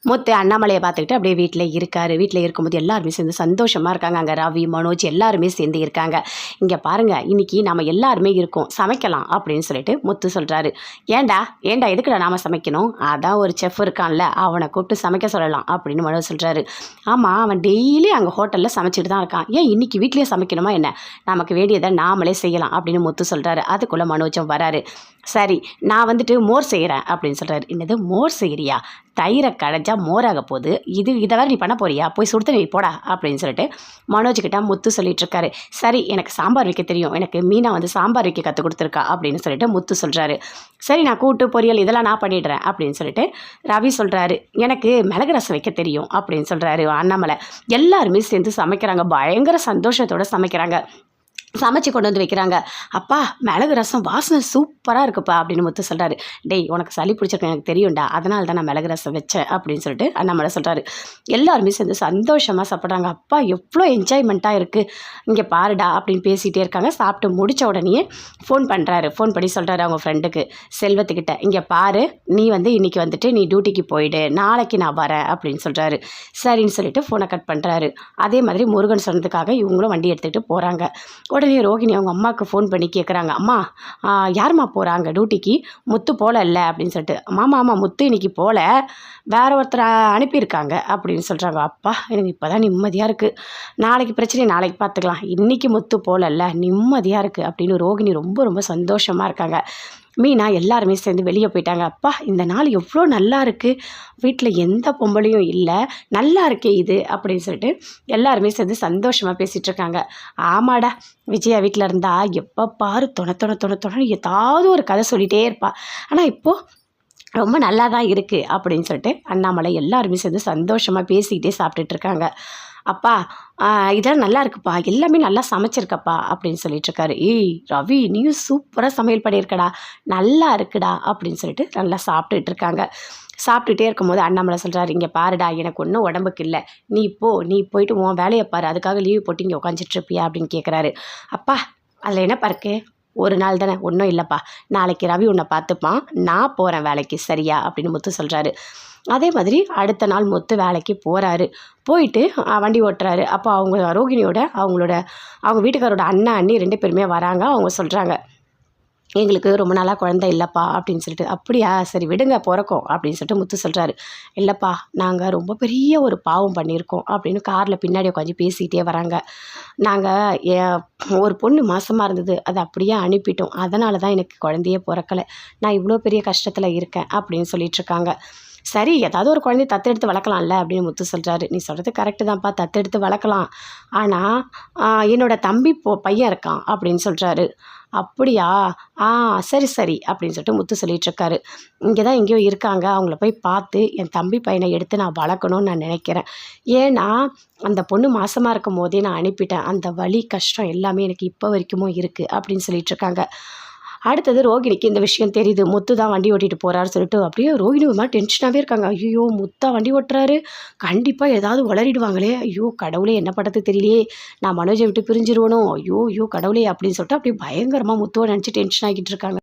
முத்து அண்ணாமலையை பார்த்துக்கிட்டு அப்படியே வீட்டில் இருக்கார். வீட்டில் இருக்கும்போது எல்லாருமே சேர்ந்து சந்தோஷமாக இருக்காங்க. அங்கே ரவி, மனோஜ் எல்லாருமே சேர்ந்து இருக்காங்க. இங்கே பாருங்கள், இன்றைக்கி நம்ம எல்லாருமே இருக்கோம், சமைக்கலாம் அப்படின்னு சொல்லிட்டு முத்து சொல்கிறாரு. ஏண்டா எதுக்குடா நாம் சமைக்கணும்? அதான் ஒரு செஃப் இருக்கான்ல, அவனை கூப்பிட்டு சமைக்க சொல்லலாம் அப்படின்னு மனோஜ் சொல்கிறாரு. ஆமாம், அவன் டெய்லி அங்கே ஹோட்டலில் சமைச்சிட்டு தான் இருக்கான். ஏன் இன்றைக்கி வீட்லேயே சமைக்கணுமா என்ன? நமக்கு வேண்டியதை நாமளே செய்யலாம் அப்படின்னு முத்து சொல்கிறாரு. அதுக்குள்ளே மனோஜம் வராரு. சரி, நான் வந்துட்டு மோர் செய்கிறேன் அப்படின்னு சொல்கிறாரு. என்னது மோர் செய்கிறியா? தயிரை கடைஞ்சா மோராக போகுது, இதை வேறு நீ பண்ண போறியா? போய் சுடுத்து நீ போடா அப்படின்னு சொல்லிட்டு மனோஜ்கிட்ட முத்து சொல்லிட்டு இருக்காரு. சரி, எனக்கு சாம்பார் வைக்க தெரியும், எனக்கு மீனா வந்து சாம்பார் வைக்க கற்றுக் கொடுத்துருக்கா அப்படின்னு சொல்லிட்டு முத்து சொல்கிறாரு. சரி, நான் கூட்டு பொரியல் இதெல்லாம் நான் பண்ணிடுறேன் அப்படின்னு சொல்லிட்டு ரவி சொல்கிறாரு. எனக்கு மிளகு ரசம் வைக்க தெரியும் அப்படின்னு சொல்கிறாரு அண்ணாமலை. எல்லாருமே சேர்ந்து சமைக்கிறாங்க, பயங்கர சந்தோஷத்தோடு சமைக்கிறாங்க. சமைச்சு கொண்டு வந்து வைக்கிறாங்க. அப்பா, மிளகு ரசம் வாசனை சூப்பராக இருக்குப்பா அப்படின்னு முத்து சொல்கிறாரு. டேய், உனக்கு சளி பிடிச்சிருக்கு எனக்கு தெரியும்டா, அதனால தான் நான் மிளகு ரசம் வச்சேன் அப்படின்னு சொல்லிட்டு அண்ணாமலை சொல்கிறாரு. எல்லாருமே சேர்ந்து சந்தோஷமாக சாப்பிட்றாங்க. அப்பா, எவ்வளோ என்ஜாய்மெண்ட்டாக இருக்குது, இங்கே பாருடா அப்படின்னு பேசிகிட்டே இருக்காங்க. சாப்பிட்டு முடித்த உடனே ஃபோன் பண்ணுறாரு. ஃபோன் பண்ணி சொல்கிறாரு அவங்க ஃப்ரெண்டுக்கு செல்வத்துக்கிட்ட, இங்கே பாரு, நீ வந்து இன்றைக்கி வந்துட்டு நீ டியூட்டிக்கு போயிடு, நாளைக்கு நான் வரேன் அப்படின்னு சொல்கிறாரு. சரின்னு சொல்லிட்டு ஃபோனை கட் பண்ணுறாரு. அதே மாதிரி முருகன் சொன்னதுக்காக இவங்களும் வண்டி எடுத்துகிட்டு போகிறாங்க. உடனே ரோகிணி அவங்க அம்மாவுக்கு ஃபோன் பண்ணி கேட்குறாங்க. அம்மா, யாரும்மா போகிறாங்க டியூட்டிக்கு? முத்து போகல அப்படின்னு சொல்லிட்டு. ஆமாம், முத்து இன்னைக்கு போகல, வேற ஒருத்தர் அனுப்பியிருக்காங்க அப்படின்னு சொல்கிறாங்க. அப்பா, எனக்கு இப்போ தான் நிம்மதியாக இருக்குது. நாளைக்கு பிரச்சனை நாளைக்கு பார்த்துக்கலாம், இன்றைக்கி முத்து போகல, நிம்மதியாக இருக்குது அப்படின்னு ரோகிணி ரொம்ப ரொம்ப சந்தோஷமாக இருக்காங்க. மீனா எல்லாருமே சேர்ந்து வெளியே போயிட்டாங்க. அப்பா, இந்த நாள் எவ்வளோ நல்லா இருக்குது, வீட்டில் எந்த பொம்பளையும் இல்லை, நல்லா இருக்கே இது அப்படின்னு சொல்லிட்டு எல்லாருமே சேர்ந்து சந்தோஷமாக பேசிகிட்டு இருக்காங்க. ஆமாடா, விஜயா வீட்டில் இருந்தால் எப்போ பாரு தொண ஏதாவது ஒரு கதை சொல்லிகிட்டே இருப்பா. ஆனால் இப்போது ரொம்ப நல்லா தான் இருக்குது அப்படின்னு சொல்லிட்டு அண்ணாமலை எல்லாருமே சேர்ந்து சந்தோஷமாக பேசிக்கிட்டே சாப்பிட்டுட்டு இருக்காங்க. அப்பா, இதெல்லாம் நல்லா இருக்குப்பா, எல்லாமே நல்லா சமைச்சிருக்கப்பா அப்படின்னு சொல்லிட்டுருக்காரு. ஏய் ரவி, நீயும் சூப்பராக சமையல் பண்ணியிருக்கடா, நல்லா இருக்குடா அப்படின்னு சொல்லிட்டு நல்லா சாப்பிட்டுட்டு இருக்காங்க. சாப்பிட்டுட்டே இருக்கும்போது அண்ணாமலை சொல்கிறாரு. இங்கே பாருடா, எனக்கு ஒன்றும் உடம்புக்கு இல்லை, நீ போயிட்டு உன் வேலையை பாரு, அதுக்காக லீவு போட்டு இங்கே உட்காந்துட்ருப்பியா அப்படின்னு கேட்குறாரு. அப்பா, அதில் என்ன பருக்கு, ஒரு நாள் தானே, ஒன்றும் இல்லைப்பா, நாளைக்கு ரவி உன்னை பார்த்துப்பான், நான் போகிறேன் வேலைக்கு, சரியா அப்படின்னு முத்து சொல்கிறாரு. அதே மாதிரி அடுத்த நாள் முத்து வேலைக்கு போகிறாரு. போயிட்டு வண்டி ஓட்டுறாரு. அப்போ அவங்க ரோகிணியோட அவங்க வீட்டுக்காரோட அண்ணா அண்ணி 2 பேருமே வராங்க. அவங்க சொல்கிறாங்க, எங்களுக்கு ரொம்ப நாளாக குழந்தை இல்லைப்பா அப்படின்னு சொல்லிட்டு. அப்படியா, சரி விடுங்க, பிறக்கும் அப்படின்னு சொல்லிட்டு முத்து சொல்கிறாரு. இல்லைப்பா, நாங்கள் ரொம்ப பெரிய ஒரு பாவம் பண்ணியிருக்கோம் அப்படின்னு காரில் பின்னாடி உட்காந்து பேசிக்கிட்டே வராங்க. நாங்கள் ஒரு பொண்ணு மாசமாக இருந்தது, அதை அப்படியே அனுப்பிட்டோம், அதனால தான் எனக்கு குழந்தையே பிறக்கலை, நான் இவ்வளோ பெரிய கஷ்டத்தில் இருக்கேன் அப்படின்னு சொல்லிட்டுருக்காங்க. சரி, ஏதாவது ஒரு குழந்தைய தத்தெடுத்து வளர்க்கலாம்ல அப்படின்னு முத்து சொல்கிறாரு. நீ சொல்கிறது கரெக்டு தான்ப்பா, தத்தெடுத்து வளர்க்கலாம், ஆனால் என்னோட தம்பி பையன் இருக்கான் அப்படின்னு சொல்கிறாரு. அப்படியா, சரி அப்படின்னு சொல்லிட்டு முத்து சொல்லிகிட்ருக்காரு. இங்கே தான் எங்கேயோ இருக்காங்க, அவங்கள போய் பார்த்து என் தம்பி பையனை எடுத்து நான் வளர்க்கணும்னு நான் நினைக்கிறேன். ஏன்னா அந்த பொண்ணு மாசமாக இருக்கும் போதே நான் அனுப்பிட்டேன், அந்த வலி கஷ்டம் எல்லாமே எனக்கு இப்போ வரைக்குமோ இருக்குது அப்படின்னு சொல்லிகிட்ருக்காங்க. அடுத்தது ரோகிணிக்கு இந்த விஷயம் தெரியுது, முத்து தான் வண்டி ஓட்டிகிட்டு போகிறாரு சொல்லிட்டு அப்படியே ரோகிணி ஒரு மாதிரி டென்ஷனாகவே இருக்காங்க. ஐயோ, முத்தா வண்டி ஓட்டுறாரு, கண்டிப்பாக ஏதாவது உளறிடுவாங்களே, ஐயோ கடவுளே, என்ன பண்ணுறது தெரியலையே, நான் மனோஜை விட்டு பிரிஞ்சிருவணும், ஐயோ கடவுளே அப்படின்னு சொல்லிட்டு அப்படியே பயங்கரமாக முத்துவை நினச்சி டென்ஷன் ஆகிட்டு இருக்காங்க.